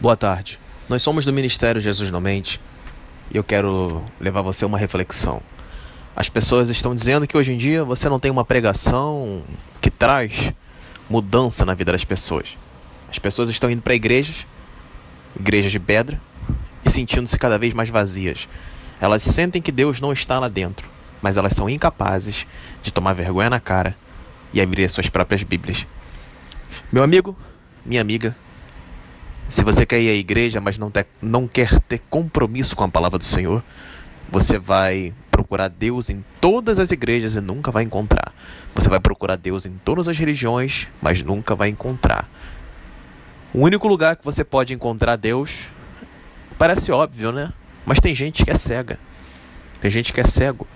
Boa tarde. Nós somos do Ministério Jesus Não Mente e eu quero levar você a uma reflexão. As pessoas estão dizendo que hoje em dia você não tem uma pregação que traz mudança na vida das pessoas. As pessoas estão indo para igrejas de pedra, e sentindo-se cada vez mais vazias. Elas sentem que Deus não está lá dentro, mas elas são incapazes de tomar vergonha na cara e abrir suas próprias Bíblias. Meu amigo, minha amiga, se você quer ir à igreja, mas não quer ter compromisso com a palavra do Senhor, você vai procurar Deus em todas as igrejas e nunca vai encontrar. Você vai procurar Deus em todas as religiões, mas nunca vai encontrar. O único lugar que você pode encontrar Deus, parece óbvio, né? Mas tem gente que é cega. Tem gente que é cego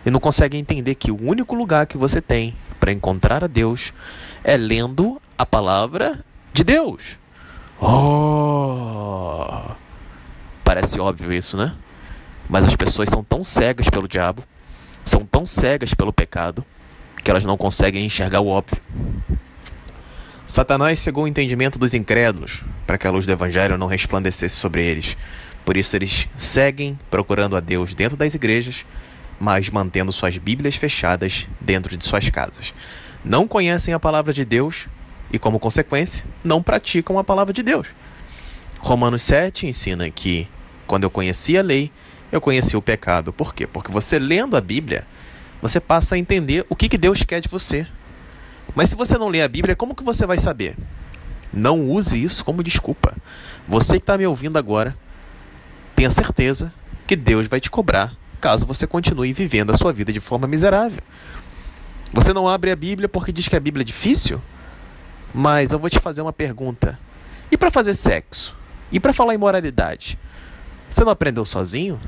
e não consegue entender que o único lugar que você tem para encontrar a Deus é lendo a palavra de Deus. Oh! Parece óbvio isso, né? Mas as pessoas são tão cegas pelo diabo, são tão cegas pelo pecado, que elas não conseguem enxergar o óbvio. Satanás cegou o entendimento dos incrédulos para que a luz do evangelho não resplandecesse sobre eles. Por isso eles seguem procurando a Deus dentro das igrejas, mas mantendo suas Bíblias fechadas dentro de suas casas. Não conhecem a palavra de Deus e, como consequência, não praticam a palavra de Deus. Romanos 7 ensina que, quando eu conheci a lei, eu conheci o pecado. Por quê? Porque você lendo a Bíblia, você passa a entender o que Deus quer de você. Mas se você não lê a Bíblia, como que você vai saber? Não use isso como desculpa. Você que está me ouvindo agora, tenha certeza que Deus vai te cobrar caso você continue vivendo a sua vida de forma miserável. Você não abre a Bíblia porque diz que a Bíblia é difícil? Mas eu vou te fazer uma pergunta. E para fazer sexo? E para falar em moralidade? Você não aprendeu sozinho?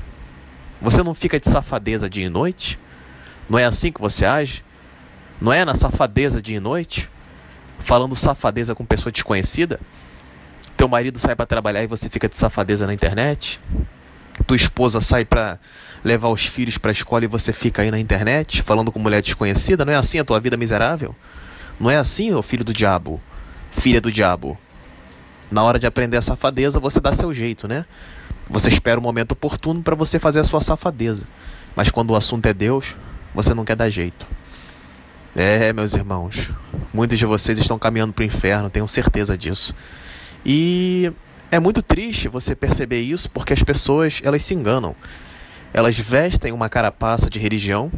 Você não fica de safadeza dia e noite? Não é assim que você age? Não é na safadeza dia e noite? Falando safadeza com pessoa desconhecida? Teu marido sai para trabalhar e você fica de safadeza na internet? Tua esposa sai para levar os filhos para a escola e você fica aí na internet falando com mulher desconhecida? Não é assim a tua vida miserável? Não é assim, ô filho do diabo? Filha do diabo? Na hora de aprender a safadeza, você dá seu jeito, né? Você espera o momento oportuno para você fazer a sua safadeza. Mas quando o assunto é Deus, você não quer dar jeito. Meus irmãos, muitos de vocês estão caminhando para o inferno, tenho certeza disso. E é muito triste você perceber isso, porque as pessoas, elas se enganam. Elas vestem uma carapaça de religião,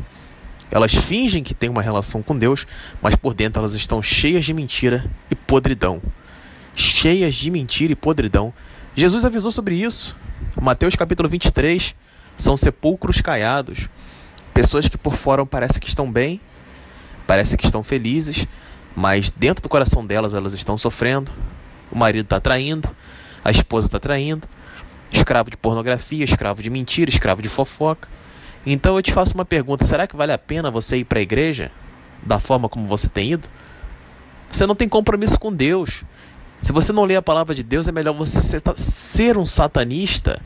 elas fingem que têm uma relação com Deus, mas por dentro elas estão cheias de mentira e podridão. Cheias de mentira e podridão. Jesus avisou sobre isso. Mateus capítulo 23, são sepulcros caiados. Pessoas que por fora parece que estão bem, parece que estão felizes, mas dentro do coração delas, elas estão sofrendo. O marido está traindo, a esposa está traindo, escravo de pornografia, escravo de mentira, escravo de fofoca. Então eu te faço uma pergunta, será que vale a pena você ir para a igreja da forma como você tem ido? Você não tem compromisso com Deus. Se você não lê a palavra de Deus, é melhor você ser um satanista,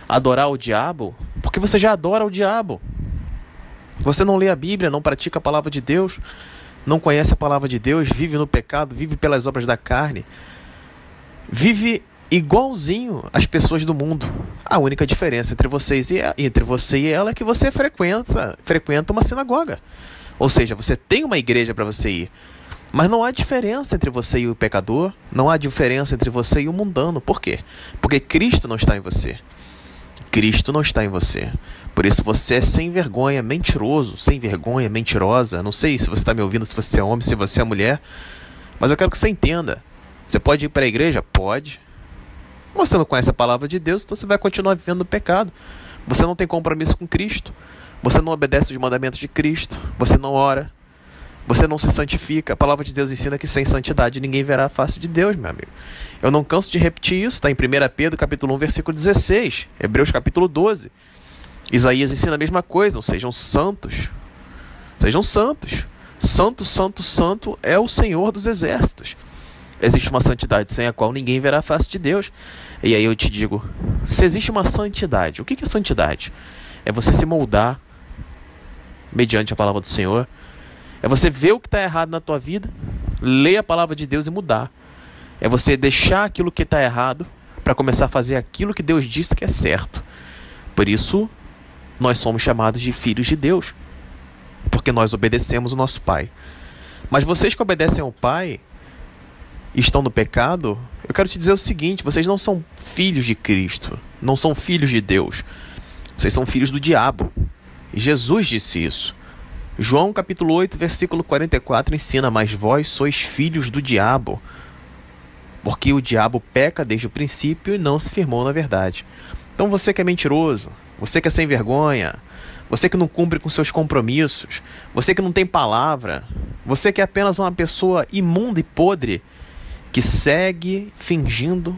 adorar o diabo, porque você já adora o diabo. Você não lê a Bíblia, não pratica a palavra de Deus, não conhece a palavra de Deus, vive no pecado, vive pelas obras da carne, vive igualzinho às pessoas do mundo. A única diferença entre você e ela é que você frequenta uma sinagoga. Ou seja, você tem uma igreja para você ir. Mas não há diferença entre você e o pecador, não há diferença entre você e o mundano. Por quê? Porque Cristo não está em você. Cristo não está em você. Por isso você é sem vergonha, mentiroso, sem vergonha, mentirosa. Não sei se você está me ouvindo, se você é homem, se você é mulher. Mas eu quero que você entenda. Você pode ir para a igreja? Pode. Mas você não conhece a palavra de Deus, então você vai continuar vivendo no pecado. Você não tem compromisso com Cristo. Você não obedece os mandamentos de Cristo. Você não ora. Você não se santifica. A palavra de Deus ensina que sem santidade ninguém verá a face de Deus, meu amigo. Eu não canso de repetir isso. Está em 1 Pedro capítulo 1, versículo 16. Hebreus capítulo 12. Isaías ensina a mesma coisa. Sejam santos. Sejam santos. Santo, santo, santo é o Senhor dos exércitos. Existe uma santidade sem a qual ninguém verá a face de Deus. E aí eu te digo, se existe uma santidade, o que é santidade? É você se moldar mediante a palavra do Senhor. É você ver o que está errado na tua vida, ler a palavra de Deus e mudar. É você deixar aquilo que está errado para começar a fazer aquilo que Deus disse que é certo. Por isso, nós somos chamados de filhos de Deus, porque nós obedecemos o nosso Pai. Mas vocês que obedecem ao Pai e estão no pecado, eu quero te dizer o seguinte: vocês não são filhos de Cristo, não são filhos de Deus, vocês são filhos do diabo. E Jesus disse isso. João capítulo 8, versículo 44 ensina: mas vós sois filhos do diabo, porque o diabo peca desde o princípio e não se firmou na verdade. Então você que é mentiroso, você que é sem vergonha, você que não cumpre com seus compromissos, você que não tem palavra, você que é apenas uma pessoa imunda e podre, que segue fingindo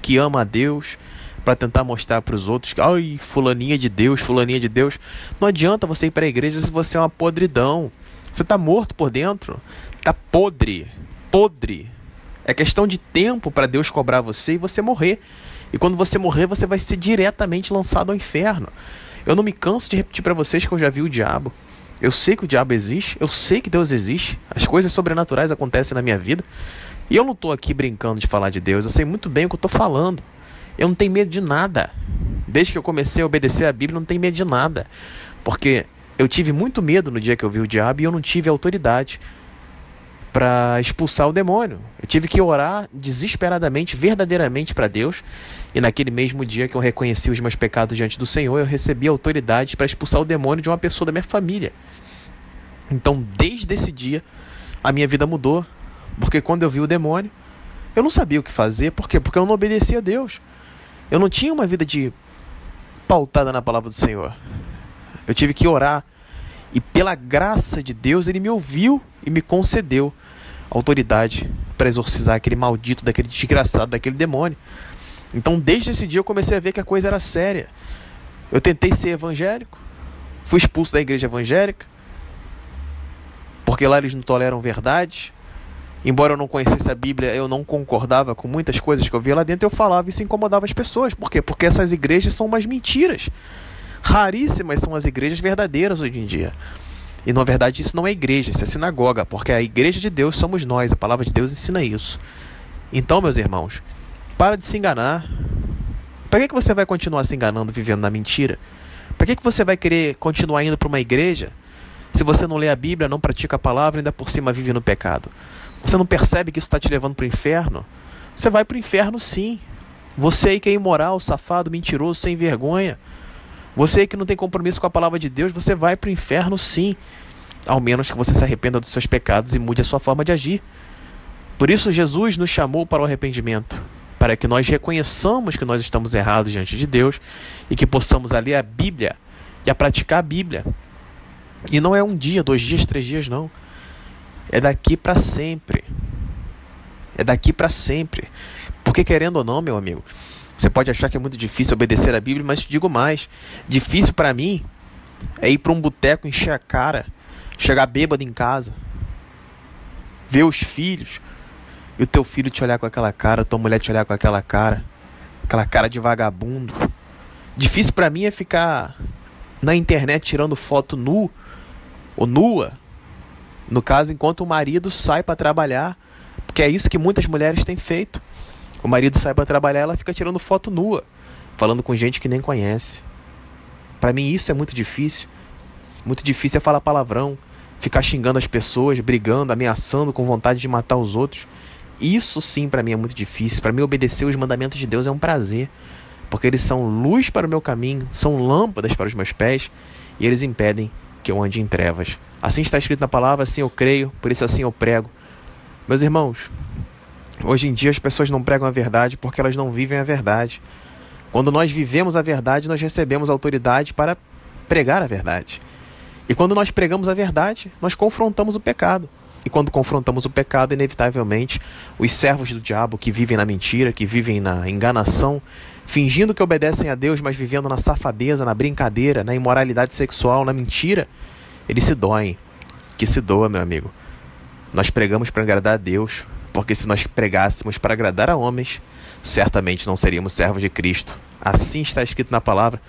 que ama a Deus para tentar mostrar para os outros que, ai, fulaninha de Deus, fulaninha de Deus. Não adianta você ir para a igreja se você é uma podridão. Você está morto por dentro, está podre, podre. É questão de tempo para Deus cobrar você e você morrer. E quando você morrer, você vai ser diretamente lançado ao inferno. Eu não me canso de repetir para vocês que eu já vi o diabo. Eu sei que o diabo existe, eu sei que Deus existe. As coisas sobrenaturais acontecem na minha vida. E eu não estou aqui brincando de falar de Deus, eu sei muito bem o que eu estou falando. Eu não tenho medo de nada. Desde que eu comecei a obedecer a Bíblia, eu não tenho medo de nada. Porque eu tive muito medo no dia que eu vi o diabo e eu não tive autoridade para expulsar o demônio. Eu tive que orar desesperadamente, verdadeiramente para Deus. E naquele mesmo dia que eu reconheci os meus pecados diante do Senhor, eu recebi autoridade para expulsar o demônio de uma pessoa da minha família. Então, desde esse dia, a minha vida mudou. Porque quando eu vi o demônio, eu não sabia o que fazer. Por quê? Porque eu não obedecia a Deus. Eu não tinha uma vida pautada na palavra do Senhor. Eu tive que orar. E pela graça de Deus, Ele me ouviu e me concedeu autoridade para exorcizar aquele maldito, daquele desgraçado, daquele demônio. Então, desde esse dia, eu comecei a ver que a coisa era séria. Eu tentei ser evangélico. Fui expulso da igreja evangélica. Porque lá eles não toleram verdade. Embora eu não conhecesse a Bíblia, eu não concordava com muitas coisas que eu via lá dentro, eu falava e isso incomodava as pessoas. Por quê? Porque essas igrejas são umas mentiras. Raríssimas são as igrejas verdadeiras hoje em dia. E na verdade isso não é igreja, isso é sinagoga, porque a igreja de Deus somos nós, a palavra de Deus ensina isso. Então, meus irmãos, para de se enganar. Para que você vai continuar se enganando, vivendo na mentira? Para que você vai querer continuar indo para uma igreja se você não lê a Bíblia, não pratica a palavra e ainda por cima vive no pecado? Você não percebe que isso está te levando para o inferno? Você vai para o inferno sim. Você aí que é imoral, safado, mentiroso, sem vergonha. Você aí que não tem compromisso com a palavra de Deus, você vai para o inferno sim. Ao menos que você se arrependa dos seus pecados e mude a sua forma de agir. Por isso Jesus nos chamou para o arrependimento. Para que nós reconheçamos que nós estamos errados diante de Deus e que possamos ler a Bíblia e a praticar a Bíblia. E não é um dia, 2 dias, 3 dias, não. É daqui para sempre. É daqui para sempre. Porque querendo ou não, meu amigo, você pode achar que é muito difícil obedecer a Bíblia, mas te digo mais. Difícil para mim é ir para um boteco, encher a cara, chegar bêbado em casa, ver os filhos, e o teu filho te olhar com aquela cara, tua mulher te olhar com aquela cara de vagabundo. Difícil para mim é ficar na internet tirando foto nu ou nua, no caso, enquanto o marido sai para trabalhar, porque é isso que muitas mulheres têm feito. O marido sai para trabalhar, ela fica tirando foto nua, falando com gente que nem conhece. Para mim isso é muito difícil. Muito difícil é falar palavrão, ficar xingando as pessoas, brigando, ameaçando, com vontade de matar os outros. Isso sim para mim é muito difícil. Para mim obedecer os mandamentos de Deus é um prazer, porque eles são luz para o meu caminho, são lâmpadas para os meus pés, e eles impedem que eu ande em trevas. Assim está escrito na palavra, assim eu creio, por isso assim eu prego. Meus irmãos, hoje em dia as pessoas não pregam a verdade porque elas não vivem a verdade. Quando nós vivemos a verdade, nós recebemos autoridade para pregar a verdade. E quando nós pregamos a verdade, nós confrontamos o pecado. E quando confrontamos o pecado, inevitavelmente, os servos do diabo que vivem na mentira, que vivem na enganação, fingindo que obedecem a Deus, mas vivendo na safadeza, na brincadeira, na imoralidade sexual, na mentira, eles se doem. Que se doa, meu amigo. Nós pregamos para agradar a Deus, porque se nós pregássemos para agradar a homens, certamente não seríamos servos de Cristo. Assim está escrito na palavra.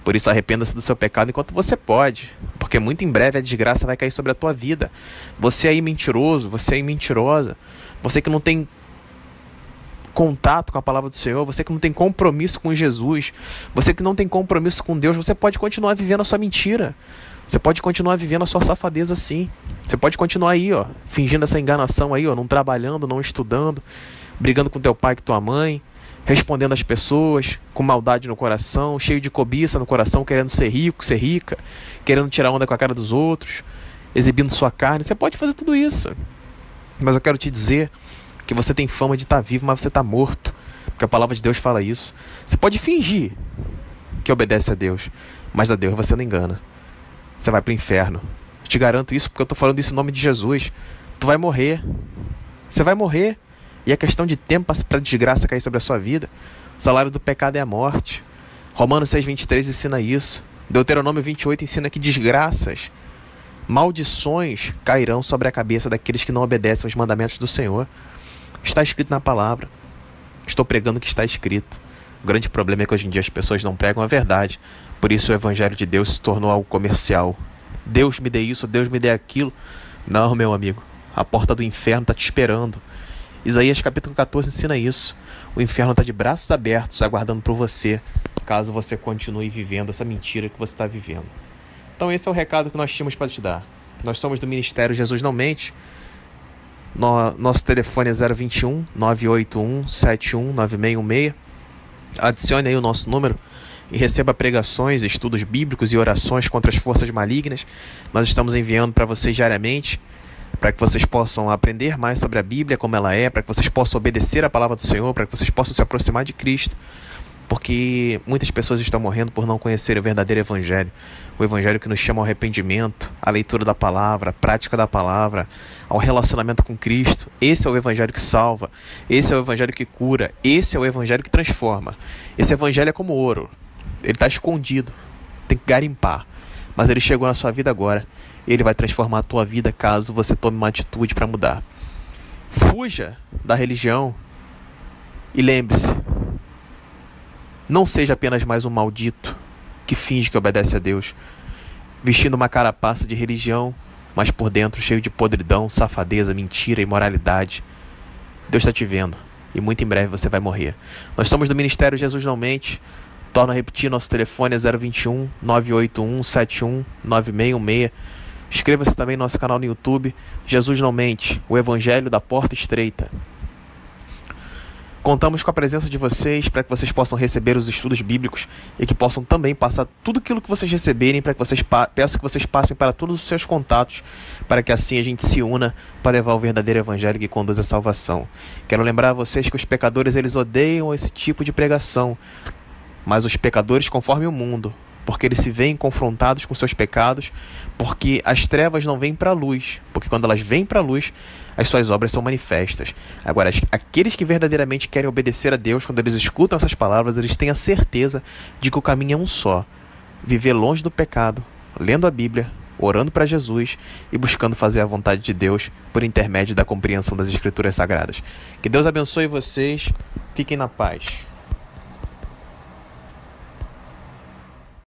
Por isso arrependa-se do seu pecado enquanto você pode, porque muito em breve a desgraça vai cair sobre a tua vida. Você aí mentiroso, você aí mentirosa, você que não tem contato com a palavra do Senhor, você que não tem compromisso com Jesus, você que não tem compromisso com Deus, você pode continuar vivendo a sua mentira. Você pode continuar vivendo a sua safadeza assim. Você pode continuar aí, fingindo essa enganação aí, não trabalhando, não estudando, brigando com teu pai e com tua mãe, respondendo às pessoas, com maldade no coração, cheio de cobiça no coração, querendo ser rico, ser rica, querendo tirar onda com a cara dos outros, exibindo sua carne. Você pode fazer tudo isso. Mas eu quero te dizer que você tem fama de estar vivo, mas você está morto. Porque a palavra de Deus fala isso. Você pode fingir que obedece a Deus, mas a Deus você não engana. Você vai para o inferno. Eu te garanto isso porque eu estou falando isso em nome de Jesus. Tu vai morrer. Você vai morrer. E é questão de tempo para a desgraça cair sobre a sua vida. O salário do pecado é a morte. Romanos 6,23 ensina isso. Deuteronômio 28 ensina que desgraças, maldições cairão sobre a cabeça daqueles que não obedecem aos mandamentos do Senhor. Está escrito na palavra. Estou pregando o que está escrito. O grande problema é que hoje em dia as pessoas não pregam a verdade. Por isso o evangelho de Deus se tornou algo comercial. Deus me dê isso, Deus me dê aquilo. Não, meu amigo. A porta do inferno está te esperando. Isaías capítulo 14 ensina isso. O inferno está de braços abertos, aguardando por você, caso você continue vivendo essa mentira que você está vivendo. Então esse é o recado que nós tínhamos para te dar. Nós somos do Ministério Jesus Não Mente. Nosso telefone é 021 981 71 9616. Adicione aí o nosso número e receba pregações, estudos bíblicos e orações contra as forças malignas. Nós estamos enviando para vocês diariamente, para que vocês possam aprender mais sobre a Bíblia, como ela é, para que vocês possam obedecer a palavra do Senhor, para que vocês possam se aproximar de Cristo, porque muitas pessoas estão morrendo por não conhecer o verdadeiro Evangelho, o Evangelho que nos chama ao arrependimento, à leitura da palavra, à prática da palavra, ao relacionamento com Cristo. Esse é o Evangelho que salva, esse é o Evangelho que cura, esse é o Evangelho que transforma. Esse Evangelho é como ouro, ele está escondido, tem que garimpar, mas ele chegou na sua vida agora. Ele vai transformar a tua vida caso você tome uma atitude para mudar. Fuja da religião e lembre-se, não seja apenas mais um maldito que finge que obedece a Deus, vestindo uma carapaça de religião, mas por dentro cheio de podridão, safadeza, mentira, imoralidade. Deus está te vendo e muito em breve você vai morrer. Nós somos do Ministério Jesus Não Mente. Torno a repetir, nosso telefone é 021 981 71 9616. Inscreva-se também no nosso canal no YouTube, Jesus Não Mente, o Evangelho da Porta Estreita. Contamos com a presença de vocês para que vocês possam receber os estudos bíblicos e que possam também passar tudo aquilo que vocês receberem, para que vocês peço que vocês passem para todos os seus contatos, para que assim a gente se una para levar o verdadeiro Evangelho que conduz à salvação. Quero lembrar a vocês que os pecadores eles odeiam esse tipo de pregação, mas os pecadores conforme o mundo, porque eles se veem confrontados com seus pecados, porque as trevas não vêm para a luz, porque quando elas vêm para a luz, as suas obras são manifestas. Agora, aqueles que verdadeiramente querem obedecer a Deus, quando eles escutam essas palavras, eles têm a certeza de que o caminho é um só: viver longe do pecado, lendo a Bíblia, orando para Jesus e buscando fazer a vontade de Deus por intermédio da compreensão das Escrituras Sagradas. Que Deus abençoe vocês, fiquem na paz.